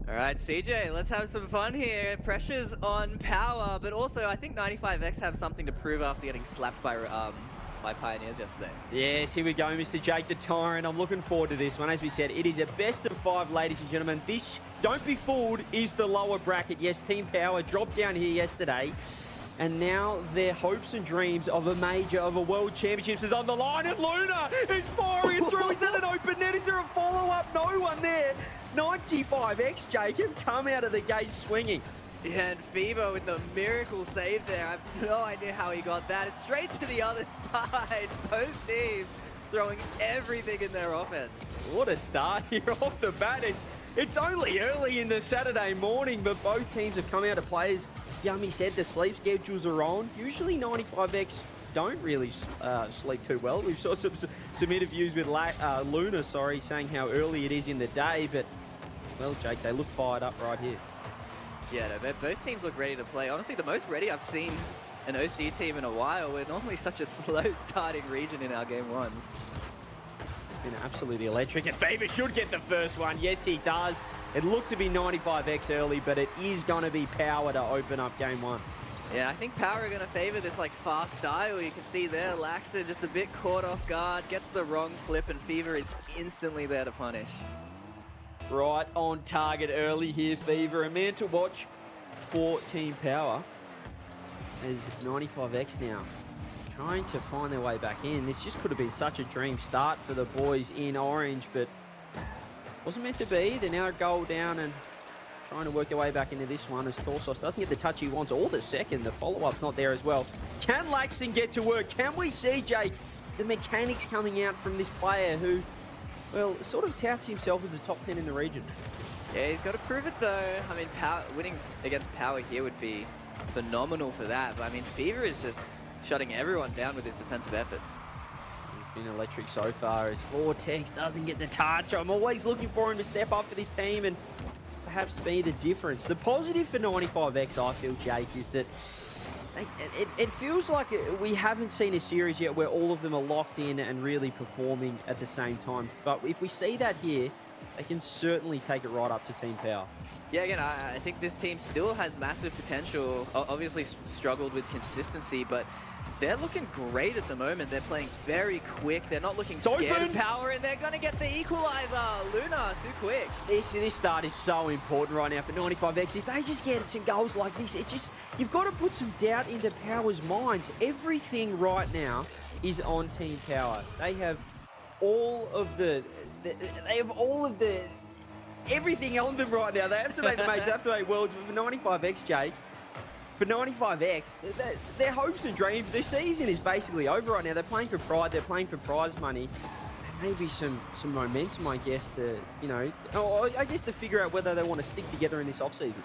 All right, CJ, let's have some fun here. Pressure's on Power, but also I think 95X have something to prove after getting slapped by Pioneers yesterday. Yes, here we go, Mr. Jake the Tyrant. I'm looking forward to this one. As we said, it is a best of 5, ladies and gentlemen. This, don't be fooled, is the lower bracket. Yes, Team Power dropped down here yesterday, and now their hopes and dreams of a major, of a World Championships is on the line, and Luna is firing through. Is that an open net? Is there a follow-up? No one there. 95X, Jacob, come out of the gate swinging. Yeah, and Fever with the miracle save there. I have no idea how he got that. It's straight to the other side. Both teams throwing everything in their offense. What a start here off the bat. It's only early in the Saturday morning, but both teams have come out to play. As Yummy said, the sleep schedules are on. Usually 95X don't really sleep too well. We've saw some interviews with Luna, saying how early it is in the day, but well, Jake, they look fired up right here. Yeah, no, both teams look ready to play. Honestly, the most ready I've seen an OC team in a while. We're normally such a slow starting region in our game ones. It's been absolutely electric, and Faber should get the first one. Yes, he does. It looked to be 95X early, but it is going to be Power to open up game one. Yeah, I think Power are going to favor this like fast style. You can see there, Laxton just a bit caught off guard, gets the wrong flip, and Fever is instantly there to punish. Right on target early here, Fever. A man to watch for Team Power as 95X now trying to find their way back in. This just could have been such a dream start for the boys in orange, but wasn't meant to be. They're now a goal down and trying to work their way back into this one as Torsos doesn't get the touch he wants or the second. The follow-up's not there as well. Can Laxton get to work? Can we see, Jake, the mechanics coming out from this player who, well, sort of touts himself as a top 10 in the region? Yeah, he's got to prove it though. I mean, winning against Power here would be phenomenal for that. But I mean, Fever is just shutting everyone down with his defensive efforts. He's been electric so far as Vortex doesn't get the touch. I'm always looking for him to step up for this team and perhaps be the difference. The positive for 95X, I feel, Jake, is that it feels like we haven't seen a series yet where all of them are locked in and really performing at the same time. But if we see that here, they can certainly take it right up to Team Power. Yeah, again, I think this team still has massive potential. Obviously struggled with consistency, but they're looking great at the moment. They're playing very quick. They're not looking scared of Power, and they're going to get the equalizer. Luna, too quick. This start is so important right now for 95X. If they just get some goals like this, you've got to put some doubt into Power's minds. Everything right now is on Team Power. They have all of everything on them right now. They have to make the majors, they have to make worlds. But for 95X, Jake, for 95X, their hopes and dreams, their season is basically over right now. They're playing for pride, they're playing for prize money. Maybe some momentum, I guess, to, to figure out whether they want to stick together in this off-season.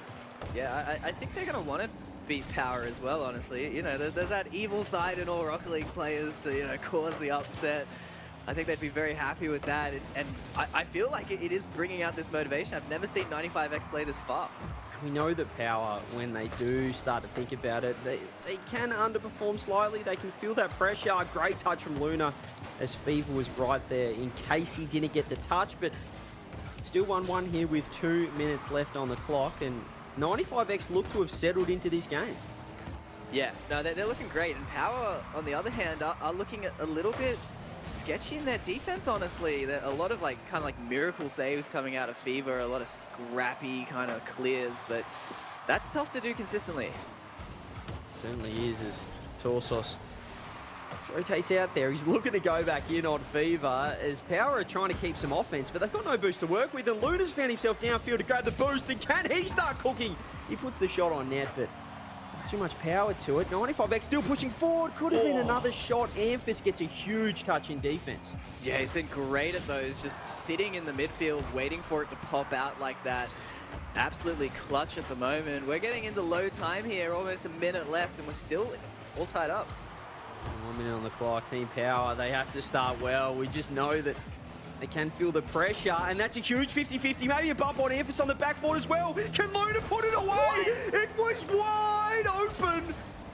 Yeah, I think they're going to want to beat Power as well, honestly. There's that evil side in all Rocket League players to, cause the upset. I think they'd be very happy with that, and I feel like it is bringing out this motivation. I've never seen 95X play this fast. We know that Power, when they do start to think about it, they can underperform slightly. They can feel that pressure. Great touch from Luna as Fever was right there in case he didn't get the touch, but still 1-1 here with 2 minutes left on the clock, and 95X look to have settled into this game. Yeah, no, they're looking great, and Power, on the other hand, are looking at a little bit sketchy in their defense, honestly. There are a lot of kind of miracle saves coming out of Fever, a lot of scrappy kind of clears, but that's tough to do consistently. It certainly is, as Torsos rotates out there. He's looking to go back in on Fever as Power are trying to keep some offense, but they've got no boost to work with, and Luna's found himself downfield to grab the boost, and can he start cooking? He puts the shot on net, but too much power to it. 95X still pushing forward. Could have been another shot. Amphis gets a huge touch in defense. Yeah, he's been great at those, just sitting in the midfield, waiting for it to pop out like that. Absolutely clutch at the moment. We're getting into low time here, almost a minute left, and we're still all tied up. 1 minute on the clock. Team Power, they have to start well. We just know that they can feel the pressure, and that's a huge 50-50. Maybe a bump on Amphis on the back foot as well. Can Luna put it away? It was wide open,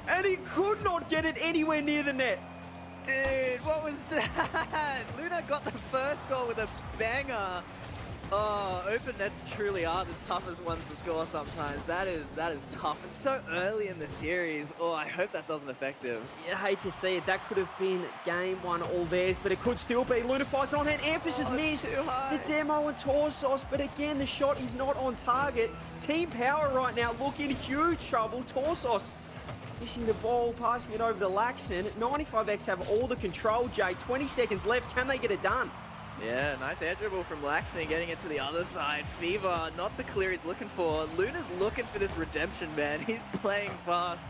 and he could not get it anywhere near the net. Dude, what was that? Luna got the first goal with a banger. Oh, open nets truly are the toughest ones to score sometimes. That is tough. And so early in the series. Oh, I hope that doesn't affect him. You hate to see it. That could have been game one all theirs, but it could still be. Luna fires on hand. Amphish has missed the demo and Torsos, but again, the shot is not on target. Team Power right now look in huge trouble. Torsos missing the ball, passing it over to Laxon. 95X have all the control, Jay. 20 seconds left. Can they get it done? Yeah, nice air dribble from Laxon, getting it to the other side. Fever, not the clear he's looking for. Luna's looking for this redemption, man. He's playing fast,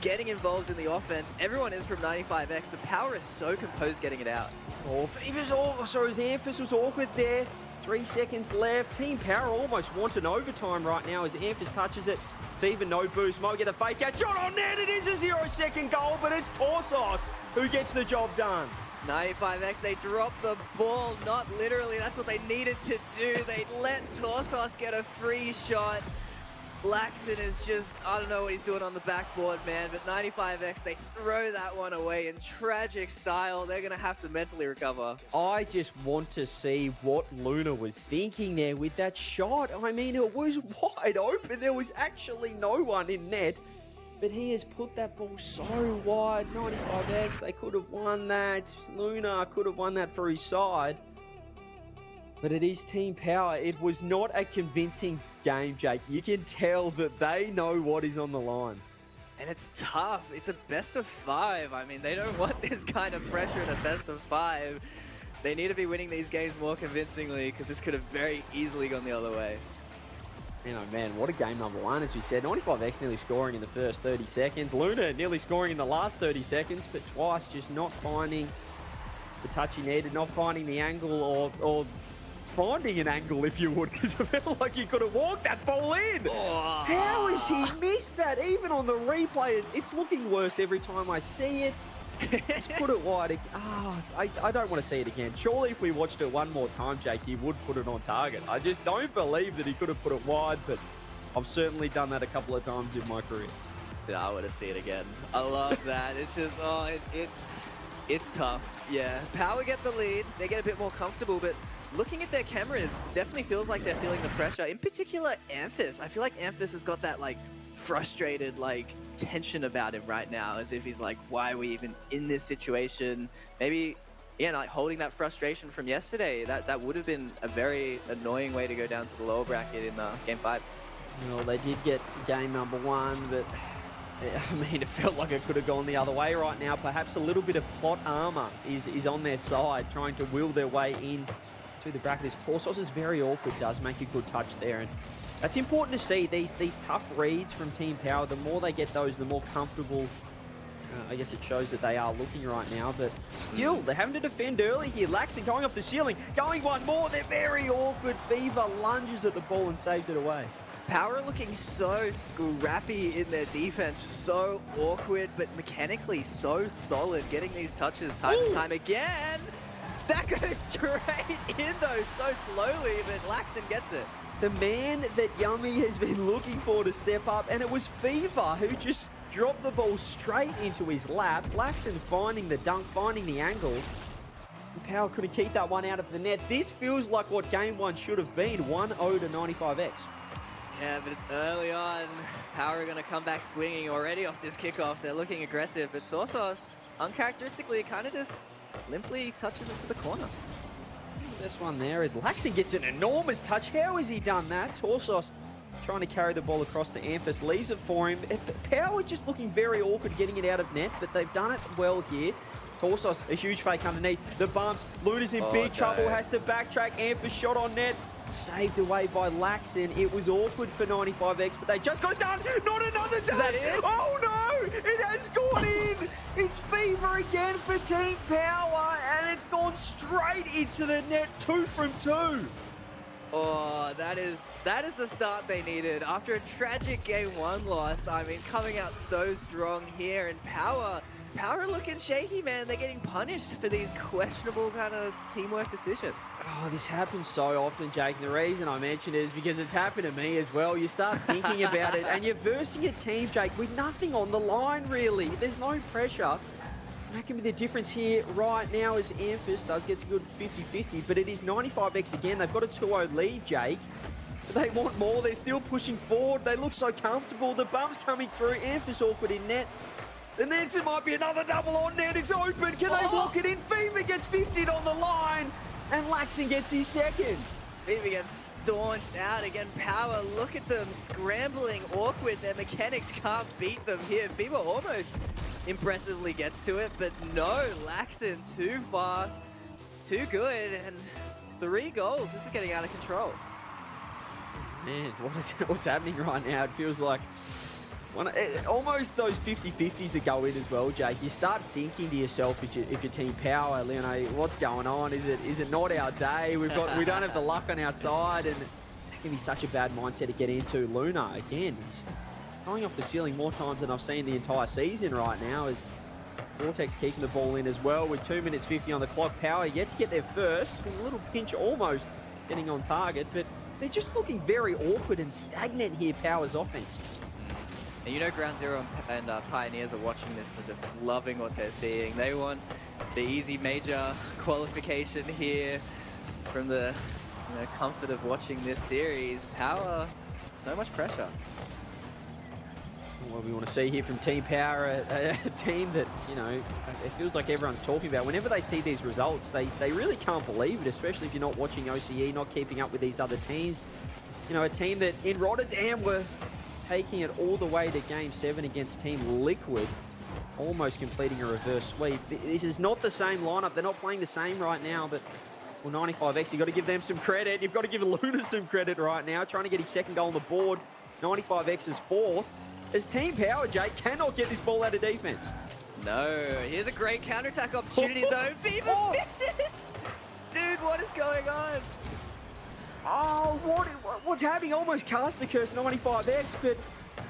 getting involved in the offense. Everyone is from 95X, but Power is so composed getting it out. Oh, Fever's sorry, his Amphis was awkward there. 3 seconds left. Team Power almost want an overtime right now as Amphis touches it. Fever no boost. Might get a fake out. Shot on net. It is a 0-second goal, but it's Torsos who gets the job done. 95X, they dropped the ball, not literally. That's what they needed to do. They let Torsos get a free shot. Laxon is just, I don't know what he's doing on the backboard, man, but 95X, they throw that one away in tragic style. They're going to have to mentally recover. I just want to see what Luna was thinking there with that shot. I mean, it was wide open. There was actually no one in net. But he has put that ball so wide. 95X, they could have won that. Luna could have won that for his side. But it is Team Power. It was not a convincing game, Jake. You can tell that they know what is on the line. And it's tough. It's a best of 5. I mean, they don't want this kind of pressure in a best of 5. They need to be winning these games more convincingly because this could have very easily gone the other way. You know, man, what a game number one, as we said. 95X nearly scoring in the first 30 seconds. Luna nearly scoring in the last 30 seconds, but twice just not finding the touch he needed, not finding the angle or finding an angle, if you would, because it felt like he could have walked that ball in. Oh. How has he missed that? Even on the replay, it's looking worse every time I see it. He's put it wide. I don't want to see it again. Surely if we watched it one more time, Jake, he would put it on target. I just don't believe that he could have put it wide, but I've certainly done that a couple of times in my career. Yeah, I want to see it again. I love that. It's just, it's tough. Yeah, Power get the lead. They get a bit more comfortable, but looking at their cameras, it definitely feels like they're feeling the pressure. In particular, Amphis. I feel like Amphis has got that, like, frustrated, like, tension about him right now, as if he's like, why are we even in this situation? Maybe, yeah, like holding that frustration from yesterday. That would have been a very annoying way to go down to the lower bracket in Game 5. Well, they did get game number one, but I mean, it felt like it could have gone the other way right now. Perhaps a little bit of plot armor is on their side, trying to will their way in to the bracket. This Torsos is very awkward, does make a good touch there, and that's important to see. These tough reads from Team Power, the more they get those, the more comfortable, I guess it shows that they are looking right now. But still, they're having to defend early here. Laxon going off the ceiling, going one more. They're very awkward. Fever lunges at the ball and saves it away. Power looking so scrappy in their defense, just so awkward, but mechanically so solid, getting these touches time and time again. That goes straight in though, so slowly, but Laxon gets it. The man that Yummy has been looking for to step up, and it was Fever who just dropped the ball straight into his lap. Laxon finding the dunk, finding the angle. And Power couldn't keep that one out of the net. This feels like what game one should have been, 1-0 to 95X. Yeah, but it's early on. Power are going to come back swinging already off this kickoff. They're looking aggressive, but Torsos, uncharacteristically, kind of just limply touches into the corner. This one there is Laxon gets an enormous touch. How has he done that? Torsos trying to carry the ball across to Amphis, leaves it for him. Power just looking very awkward getting it out of net, but they've done it well here. Torsos, a huge fake underneath. The bumps. Luna's in big trouble, has to backtrack. Amphis shot on net. Saved away by Laxon. It was awkward for 95X, but they just got it done. Not another done. Is that it? Oh no! It has gone in. It's Fever again for Team Power, and it's gone straight into the net. 2 from 2. Oh, that is the start they needed after a tragic Game 1 loss. I mean, coming out so strong here, and Power looking shaky, man. They're getting punished for these questionable kind of teamwork decisions. Oh, this happens so often, Jake. And the reason I mention it is because it's happened to me as well. You start thinking about it, and you're versing a team, Jake, with nothing on the line, really. There's no pressure. That can be the difference here right now as Amphis does get a good 50-50, but it is 95X again. They've got a 2-0 lead, Jake. They want more. They're still pushing forward. They look so comfortable. The bump's coming through. Amphis awkward in net. And then there might be another double on net. It's open. Can they walk it in? Fever gets 50'd on the line. And Laxon gets his second. Fever gets staunched out again. Power, look at them scrambling, awkward. Their mechanics can't beat them here. Fever almost impressively gets to it, but no, Laxon too fast, too good, and 3 goals. This is getting out of control. Man, what's happening right now? It feels like almost those 50-50s that go in as well, Jake. You start thinking to yourself, if you're Team Power, Leone, what's going on? Is it not our day? We don't have the luck on our side, and that can be such a bad mindset to get into. Luna, again, he's going off the ceiling more times than I've seen the entire season right now, as Vortex keeping the ball in as well with 2 minutes 50 on the clock. Power yet to get there first. A little pinch almost getting on target, but they're just looking very awkward and stagnant here, Power's offense. And you know Ground Zero and Pioneers are watching this and just loving what they're seeing. They want the easy major qualification here from the comfort of watching this series. Power, so much pressure. What we want to see here from Team Power, a team that, it feels like everyone's talking about. Whenever they see these results, they really can't believe it, especially if you're not watching OCE, not keeping up with these other teams. A team that in Rotterdam were taking it all the way to Game 7 against Team Liquid, almost completing a reverse sweep. This is not the same lineup. They're not playing the same right now, but well, 95X, you've got to give them some credit. You've got to give Luna some credit right now, trying to get his second goal on the board. 95X's fourth. As Team Power, Jake, cannot get this ball out of defense. No, here's a great counterattack opportunity though. Fever misses! Dude, what is going on? Oh, what's happening? Almost cast a curse 95X, but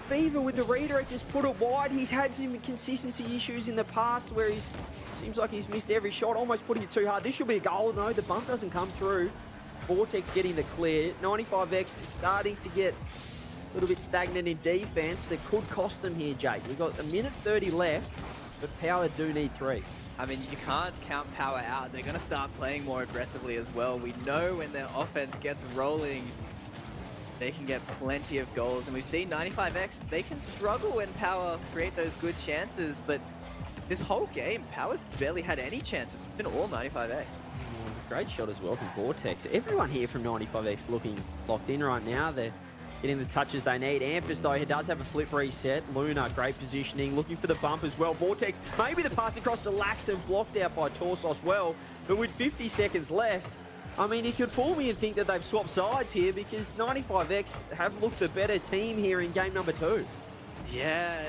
Fever with the redirect just put it wide. He's had some consistency issues in the past where seems like he's missed every shot, almost putting it too hard. This should be a goal. No, the bump doesn't come through. Vortex getting the clear. 95X is starting to get a little bit stagnant in defense. That could cost them here, Jake. We've got 1:30 left, but Power do need 3. I mean, you can't count Power out. They're going to start playing more aggressively as well. We know when their offense gets rolling, they can get plenty of goals. And we've seen 95X, they can struggle when Power create those good chances, but this whole game, Power's barely had any chances. It's been all 95X. Great shot as well from Vortex. Everyone here from 95X looking locked in right now. They're getting the touches they need. Amphis, though, he does have a flip reset. Luna, great positioning, looking for the bump as well. Vortex, maybe the pass across to Laxon, blocked out by Torsos well. But with 50 seconds left, I mean, you could fool me and think that they've swapped sides here, because 95X have looked the better team here in game number 2. Yeah,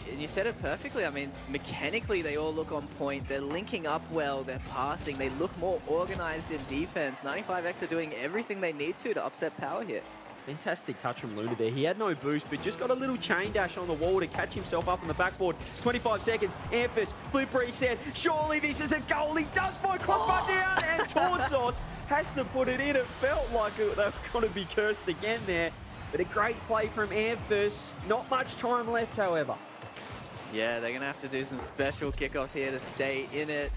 and you said it perfectly. I mean, mechanically, they all look on point. They're linking up well. They're passing. They look more organized in defense. 95X are doing everything they need to upset Power here. Fantastic touch from Luna there. He had no boost, but just got a little chain dash on the wall to catch himself up on the backboard. 25 seconds. Amphis, flip reset. Surely this is a goal. He does find crossbar down, and Torsos has to put it in. It felt like they've got to be cursed again there. But a great play from Amphis. Not much time left, however. Yeah, they're going to have to do some special kickoffs here to stay in it.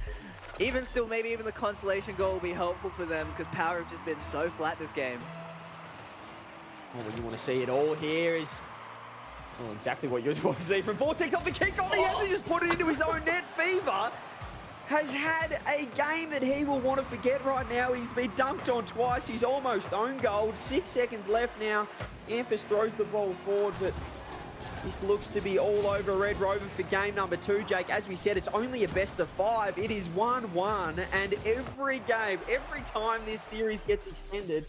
Even still, maybe even the consolation goal will be helpful for them, because Power have just been so flat this game. Well, what you want to see it all here is exactly what you want to see from Vortex off the kickoff. He hasn't just put it into his own net. Fever has had a game that he will want to forget right now. He's been dunked on twice. He's almost own goal. 6 seconds left now. Amphis throws the ball forward, but this looks to be all over Red Rover for game number 2, Jake. As we said, it's only a best of 5. It is 1-1, and every game, every time this series gets extended,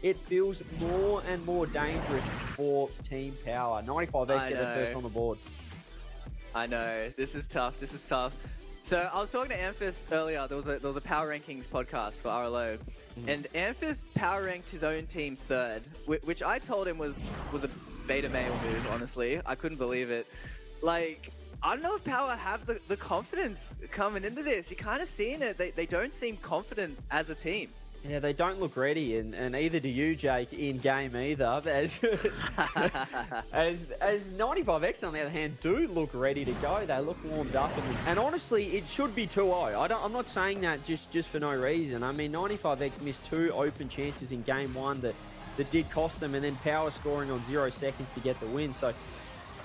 it feels more and more dangerous for Team Power. 95X get the first on the board. I know. This is tough. This is tough. So I was talking to Amphis earlier. There was a Power Rankings podcast for RLO. And Amphis power ranked his own team 3rd, which I told him was a beta male move, honestly. I couldn't believe it. Like, I don't know if Power have the confidence coming into this. You're kind of seeing it. They don't seem confident as a team. Yeah, they don't look ready, and either do you, Jake, in game either. As 95X, on the other hand, do look ready to go. They look warmed up, and honestly, it should be 2-0. I'm not saying that just for no reason. I mean, 95X missed 2 open chances in game 1 that that did cost them, and then Power scoring on 0 seconds to get the win. So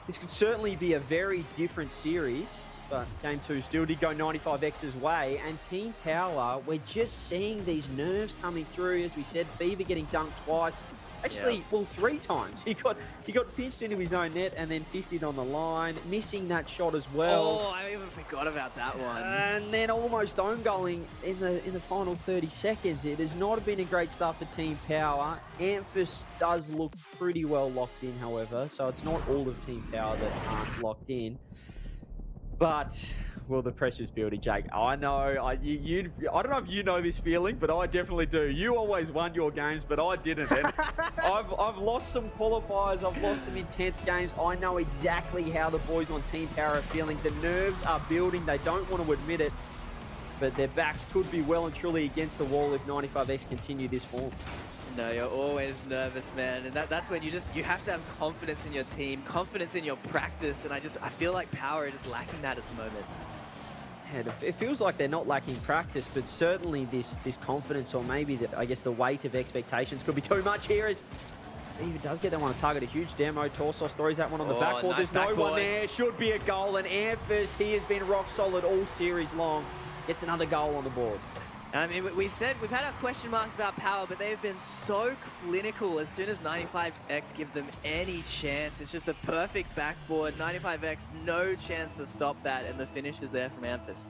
this could certainly be a very different series, but Game 2 still did go 95X's way. And Team Power, we're just seeing these nerves coming through. As we said, Fever getting dunked twice. Actually, well, 3 times. He got pinched into his own net and then 50'd on the line, missing that shot as well. Oh, I even forgot about that one. And then almost own goaling in the final 30 seconds. It has not been a great start for Team Power. Amphis does look pretty well locked in, however, so it's not all of Team Power that aren't locked in. But, well, the pressure's building, Jake. I know, I don't know if you know this feeling, but I definitely do. You always won your games, but I didn't. And I've lost some qualifiers. I've lost some intense games. I know exactly how the boys on Team Power are feeling. The nerves are building. They don't want to admit it, but their backs could be well and truly against the wall if 95X continue this form. No, you're always nervous, man, and that's when you have to have confidence in your team, confidence in your practice, and I feel like Power are just lacking that at the moment. Yeah, it feels like they're not lacking practice, but certainly this confidence, or maybe I guess the weight of expectations could be too much here. As Fever does get that one on target, a huge demo. Torsos throws that one on the backboard. Nice There's no backboard. one there. Should be a goal, and Amphis, he has been rock solid all series long. Gets another goal on the board. I mean, we've had our question marks about Power, but they've been so clinical. As soon as 95X give them any chance, it's just a perfect backboard. 95X, no chance to stop that, and the finish is there from Amphis.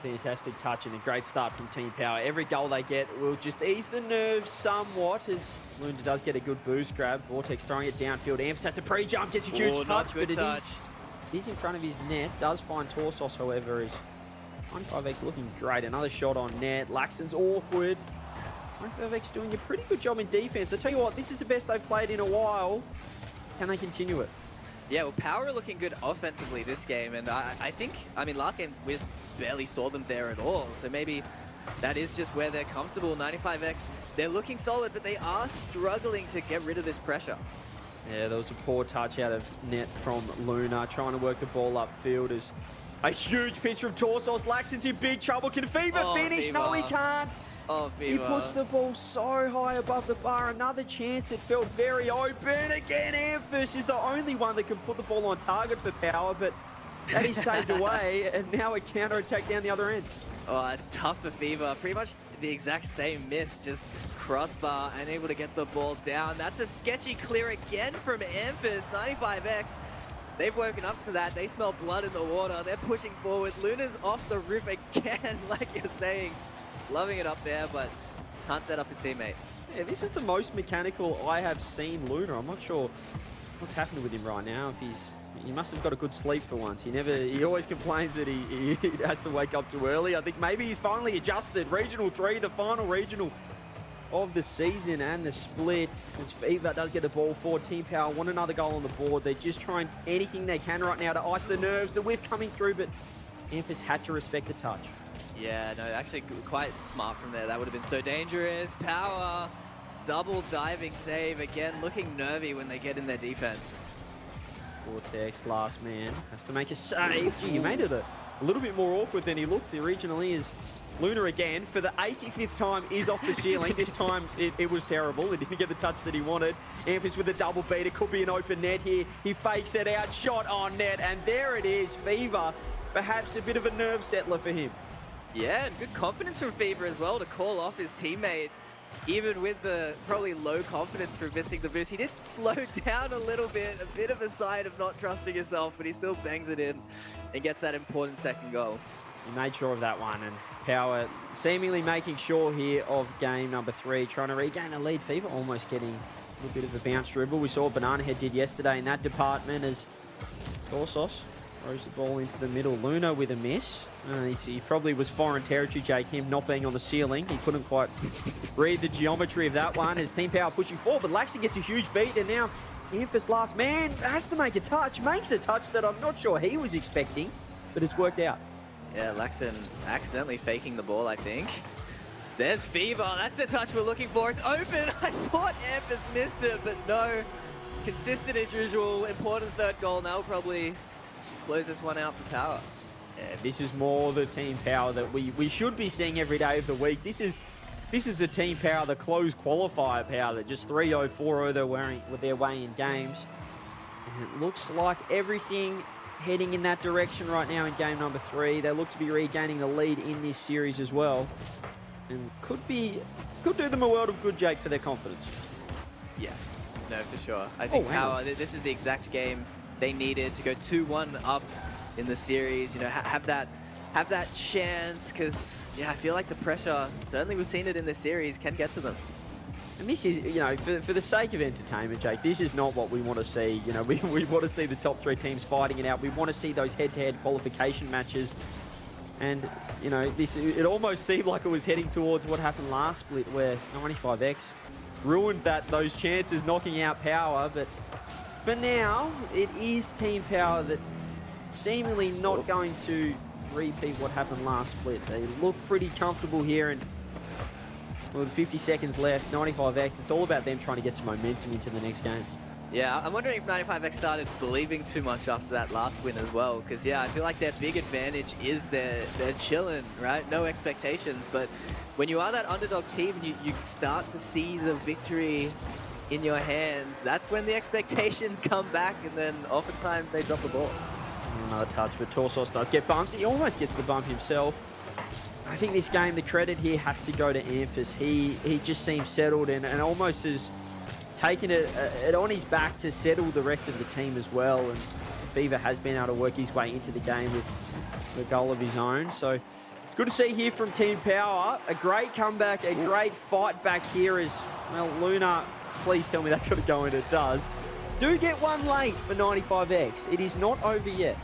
Fantastic touch and a great start from Team Power. Every goal they get will just ease the nerves somewhat, as Lunda does get a good boost grab. Vortex throwing it downfield. Amphis has a pre-jump, gets a huge touch, but it is in front of his net. Does find Torsos, however, is 95X looking great. Another shot on net. Laxton's awkward. 95X doing a pretty good job in defense. I tell you what, this is the best they've played in a while. Can they continue it? Yeah, well, Power are looking good offensively this game, and I think, last game we just barely saw them there at all, so maybe that is just where they're comfortable. 95X, they're looking solid, but they are struggling to get rid of this pressure. Yeah, there was a poor touch out of net from Luna, trying to work the ball upfield as a huge pinch from Torsos. Laxton's in big trouble. Can Fever finish? Fever. No, he can't. Oh, Fever. He puts the ball so high above the bar. Another chance. It felt very open. Again, Amphis is the only one that can put the ball on target for Power, but that is saved away, and now a counter-attack down the other end. Oh, it's tough for Fever. Pretty much the exact same miss, just crossbar, unable to get the ball down. That's a sketchy clear again from Amphis. 95X. They've woken up to that. They smell blood in the water. They're pushing forward. Luna's off the roof again, like you're saying. Loving it up there, but can't set up his teammate. Yeah, this is the most mechanical I have seen Luna. I'm not sure what's happening with him right now. He must have got a good sleep for once. He always complains that he has to wake up too early. I think maybe he's finally adjusted. Regional 3, the final regional of the season and the split, as Fever does get the ball forward. Team Power want another goal on the board. They're just trying anything they can right now to ice the nerves. The whiff coming through, but Amphis had to respect the touch. Yeah, no, actually quite smart from there. That would have been so dangerous. Power, double diving save. Again, looking nervy when they get in their defense. Vortex, last man, has to make a save. Gee, he made it a little bit more awkward than he looked originally, as Luna again, for the 85th time, is off the ceiling. This time, it was terrible. It didn't get the touch that he wanted. Amphis with a double beat. It could be an open net here. He fakes it out, shot on net, and there it is. Fever, perhaps a bit of a nerve settler for him. Yeah, and good confidence from Fever as well to call off his teammate, even with the probably low confidence for missing the boost. He did slow down a bit of a sign of not trusting himself, but he still bangs it in and gets that important second goal. He made sure of that one, and Power seemingly making sure here of game number 3, trying to regain a lead. Fever almost getting a little bit of a bounce dribble. We saw what Banana Head did yesterday in that department, as Torsos throws the ball into the middle. Luna with a miss. He probably was foreign territory, Jake, him not being on the ceiling. He couldn't quite read the geometry of that one as Team Power pushing forward, but Laxton gets a huge beat, and now Amphis last man has to make a touch, makes a touch that I'm not sure he was expecting, but it's worked out. Yeah, Laxton accidentally faking the ball, I think. There's Fever. That's the touch we're looking for. It's open. I thought Amphis missed it, but no. Consistent as usual. Important third goal. Now we'll probably close this one out for Power. Yeah, this is more the Team Power that we should be seeing every day of the week. This is This is the Team Power, the closed qualifier power that just 3-0, 4-0 they're wearing with their way in games. And it looks like everything heading in that direction right now in game number 3. They look to be regaining the lead in this series as well. And could do them a world of good, Jake, for their confidence. Yeah, no, for sure. I think Power, this is the exact game they needed to go 2-1 up in the series. You know, have that chance, because yeah, I feel like the pressure, certainly we've seen it in this series, can get to them. And this is, you know, for the sake of entertainment, Jake, this is not what we want to see. You know, we want to see the top 3 teams fighting it out. We want to see those head-to-head qualification matches. And, you know, it almost seemed like it was heading towards what happened last split, where 95X ruined those chances, knocking out Power. But for now, it is Team Power that seemingly not going to repeat what happened last split. They look pretty comfortable here, and with 50 seconds left, 95X, it's all about them trying to get some momentum into the next game. Yeah, I'm wondering if 95X started believing too much after that last win as well, because yeah, I feel like their big advantage is they're chilling, right? No expectations, but when you are that underdog team and you start to see the victory in your hands, that's when the expectations come back, and then oftentimes they drop the ball. Another touch, but Torsos does get bumped. He almost gets the bump himself. I think this game, the credit here has to go to Amphis. He just seems settled and almost has taken it on his back to settle the rest of the team as well. And Fever has been able to work his way into the game with a goal of his own. So it's good to see here from Team Power. A great comeback, a great fight back here as, well, Luna, please tell me that's going to go in. It does. Do get one late for 95X. It is not over yet.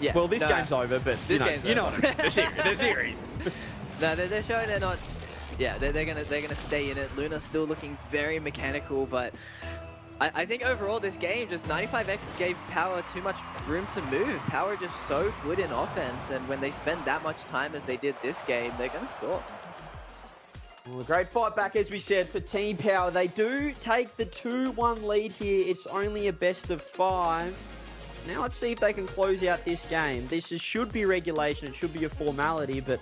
Yeah, well, this game's over, but game's over. The series. No, they're showing they're not. Yeah, they're gonna stay in it. Luna's still looking very mechanical, but I think overall this game, just 95X gave Power too much room to move. Power just so good in offense, and when they spend that much time as they did this game, they're gonna score. Well, a great fight back, as we said, for Team Power. They do take the 2-1 lead here. It's only a best of 5. Now let's see if they can close out this game. Should be regulation. It should be a formality, but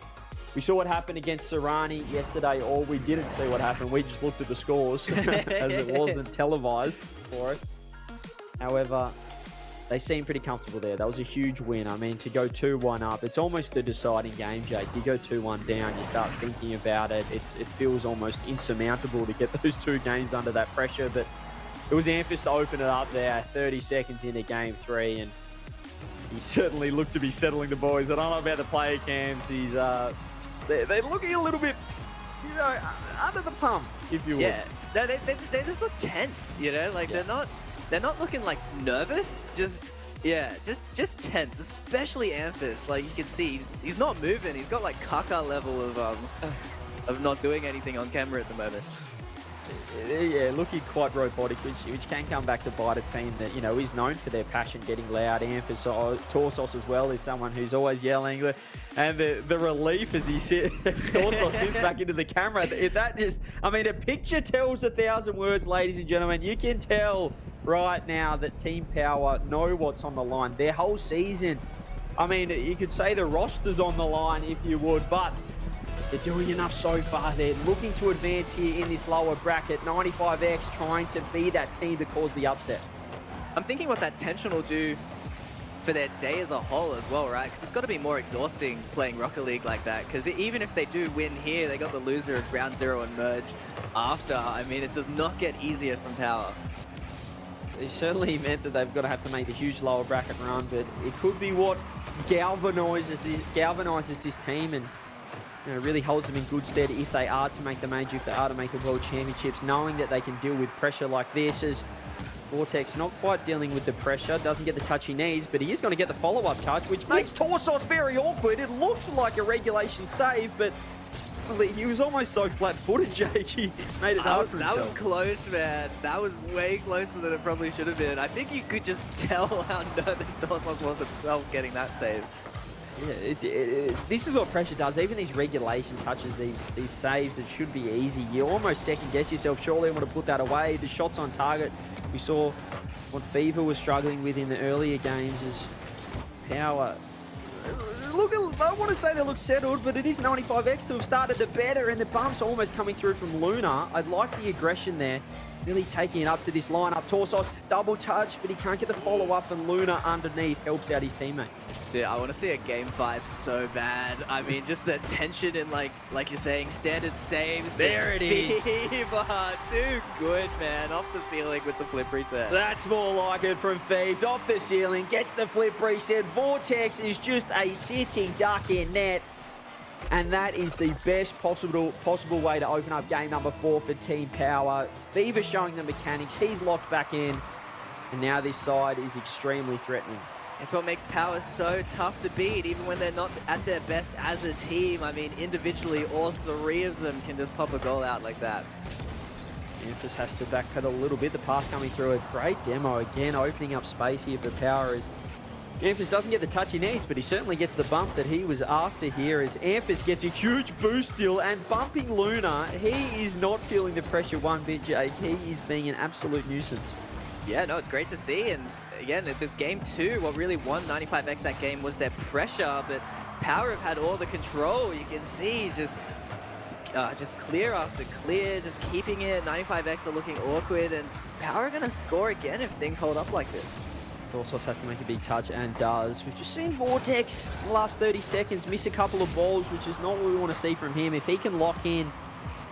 we saw what happened against Serrani yesterday, or we didn't see what happened. We just looked at the scores as it wasn't televised for us. However, they seem pretty comfortable there. That was a huge win. I mean, to go 2-1 up, it's almost the deciding game, Jake. You go 2-1 down, you start thinking about it. It feels almost insurmountable to get those 2 games under that pressure, but it was Amphis to open it up there 30 seconds into game 3, and he certainly looked to be settling the boys. I don't know about the player cams. They're looking a little bit, you know, under the pump, if you will. Yeah, no, they just look tense, you know, like they're not looking like nervous, just tense, especially Amphis. Like you can see, he's not moving. He's got like Kaka level of not doing anything on camera at the moment. Yeah, looking quite robotic, which can come back to bite a team that, you know, is known for their passion getting loud. Amphis, Torsos as well, is someone who's always yelling. And the relief as Torsos sits back into the camera, I mean, a picture tells 1,000 words, ladies and gentlemen. You can tell right now that Team Power know what's on the line. Their whole season, I mean, you could say the roster's on the line if you would, but they're doing enough so far. They're looking to advance here in this lower bracket. 95X trying to be that team to cause the upset. I'm thinking what that tension will do for their day as a whole as well, right? Because it's got to be more exhausting playing Rocket League like that. Because even if they do win here, they got the loser of round 0 and merge after. I mean, it does not get easier from Power. It certainly meant that they've got to have to make the huge lower bracket run, but it could be what galvanizes this team and, you know, really holds them in good stead if they are to make the major, if they are to make the World Championships, knowing that they can deal with pressure like this. As Vortex not quite dealing with the pressure, doesn't get the touch he needs, but he is going to get the follow-up touch, which makes Torsos very awkward. It looked like a regulation save, but he was almost so flat-footed, Jake. He made it hard for himself. That was close, man. That was way closer than it probably should have been. I think you could just tell how nervous Torsos was himself getting that save. Yeah, this is what pressure does. Even these regulation touches, these saves that should be easy, you almost second-guess yourself. Surely I want to put that away. The shots on target, we saw what Fever was struggling with in the earlier games as Power. Look at don't want to say they look settled, but it is 95X to have started the better, and the bumps almost coming through from Luna. I like the aggression there, really taking it up to this lineup. Torsos, double touch, but he can't get the follow-up, and Luna underneath helps out his teammate. Dude, I want to see a game 5 so bad. I mean, just the tension in, like you're saying, standard saves. There it is. Fever, too good, man. Off the ceiling with the flip reset. That's more like it from Thieves. Off the ceiling, gets the flip reset. Vortex is just a sitting duck in net. And that is the best possible way to open up game number 4 for Team Power. Fever showing the mechanics. He's locked back in. And now this side is extremely threatening. It's what makes Power so tough to beat, even when they're not at their best as a team. I mean, individually, all 3 of them can just pop a goal out like that. Memphis has to backpedal a little bit. The pass coming through, a great demo again, opening up space here for Power. As Memphis doesn't get the touch he needs, but he certainly gets the bump that he was after here, as Memphis gets a huge boost still, and bumping Luna. He is not feeling the pressure one bit, Jake. He is being an absolute nuisance. Yeah, no, it's great to see. And again, the game 2, what really won 95X that game was their pressure, but Power have had all the control. You can see just clear after clear, just keeping it. 95X are looking awkward, and Power are going to score again if things hold up like this. Torsos has to make a big touch, and does. We've just seen Vortex in the last 30 seconds miss a couple of balls, which is not what we want to see from him. If he can lock in,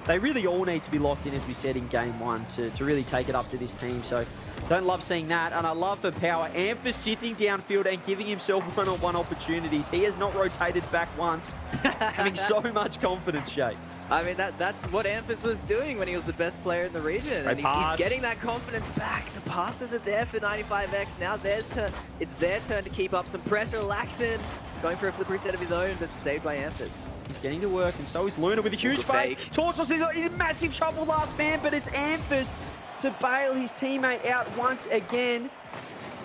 they really all need to be locked in, as we said in game 1, to really take it up to this team. So don't love seeing that, and I love for Power and for sitting downfield and giving himself one-on-one opportunities. He has not rotated back once, having so much confidence, Jake. I mean, that's what Amphis was doing when he was the best player in the region. And he's getting that confidence back. The passes are there for 95X. Now it's their turn to keep up some pressure. Laxon going for a flip reset of his own, but saved by Amphis. He's getting to work, and so is Luna with a huge fake. Torsos is in massive trouble, last man, but it's Amphis to bail his teammate out once again.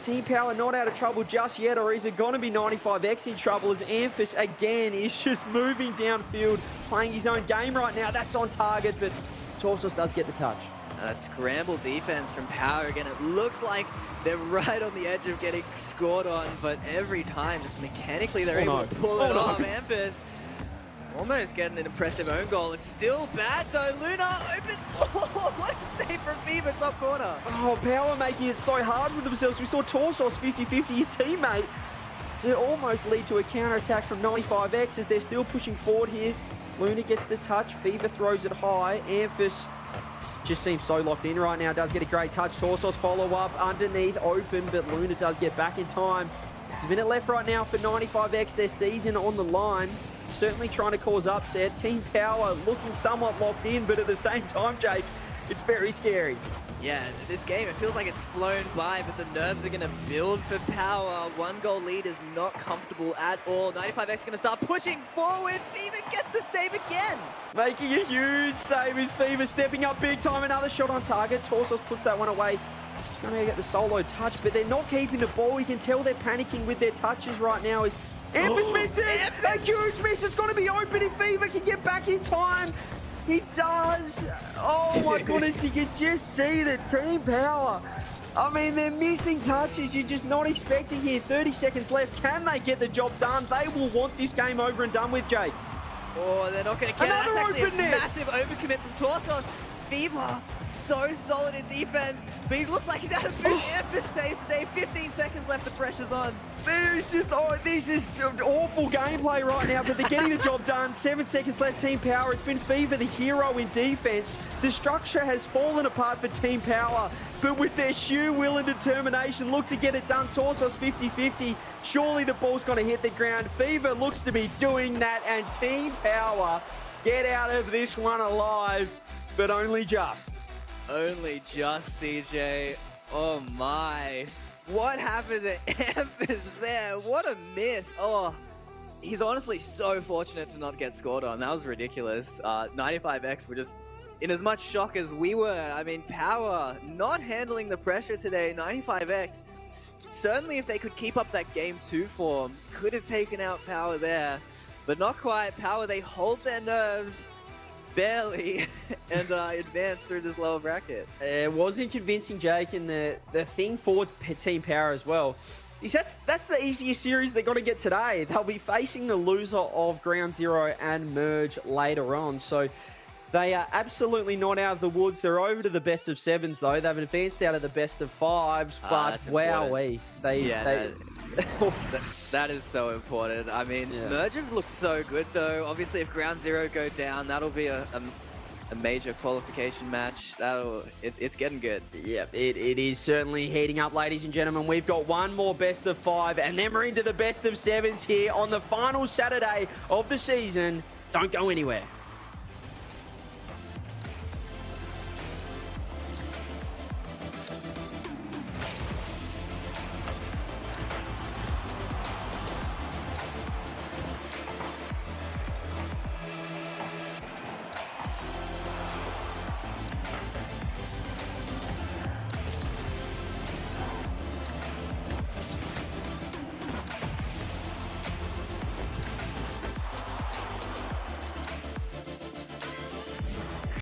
Team Power not out of trouble just yet, or is it going to be 95X in trouble, as Amphis again is just moving downfield, playing his own game right now. That's on target, but Torsos does get the touch. Scramble defense from Power again. It looks like they're right on the edge of getting scored on, but every time, just mechanically, they're able to pull it off. Amphis almost getting an impressive own goal. It's still bad though. Luna open. Oh, what a save from Fever top corner. Oh, Power making it so hard for themselves. We saw Torsos 50-50 his teammate to almost lead to a counter-attack from 95X, as they're still pushing forward here. Luna gets the touch. Fever throws it high. Amphis just seems so locked in right now. Does get a great touch. Torsos follow up underneath, open, but Luna does get back in time. There's a minute left right now for 95X. Their season on the line. Certainly trying to cause upset. Team Power looking somewhat locked in, but at the same time, Jake, it's very scary. Yeah, this game, it feels like it's flown by, but the nerves are going to build for Power. 1-goal lead is not comfortable at all. 95X going to start pushing forward. Fever gets the save again. Making a huge save is Fever, stepping up big time. Another shot on target. Torsos puts that one away. He's going to get the solo touch, but they're not keeping the ball. You can tell they're panicking with their touches right now. As Amphis misses! A huge miss! It's going to be open if Fever can get back in time. He does. Oh my goodness, you can just see the Team Power. I mean, they're missing touches you're just not expecting here. 30 seconds left. Can they get the job done? They will want this game over and done with, Jake. Oh, they're not going to get it. That's actually a massive overcommit from Torsos. Fever, so solid in defense, but he looks like he's out of boost. Amphis saves today. 15 seconds left, the pressure's on. There's just, this is awful gameplay right now, but they're getting the job done. 7 seconds left, Team Power. It's been Fever, the hero in defense. The structure has fallen apart for Team Power, but with their sheer will and determination, look to get it done. Torsos 50-50. Surely the ball's going to hit the ground. Fever looks to be doing that, and Team Power get out of this one alive, but only just. Only just, CJ. Oh my. What happened to Amphis there? What a miss. Oh, he's honestly so fortunate to not get scored on. That was ridiculous. 95X were just in as much shock as we were. I mean, Power not handling the pressure today. 95X, certainly if they could keep up that game 2 form, could have taken out Power there, but not quite. Power, they hold their nerves barely and advance through this lower bracket. It wasn't convincing, Jake, and the thing for Team Power as well, That's the easiest series they're going to get today. They'll be facing the loser of Ground Zero and Merge later on. So they are absolutely not out of the woods. They're over to the best of sevens, though. They've advanced out of the best of fives, but wowee. That is so important. I mean, Merge looks so good, though. Obviously, if Ground Zero go down, that'll be a major qualification match. It's getting good. Yep, it is certainly heating up, ladies and gentlemen. We've got one more best of five, and then we're into the best of sevens here on the final Saturday of the season. Don't go anywhere.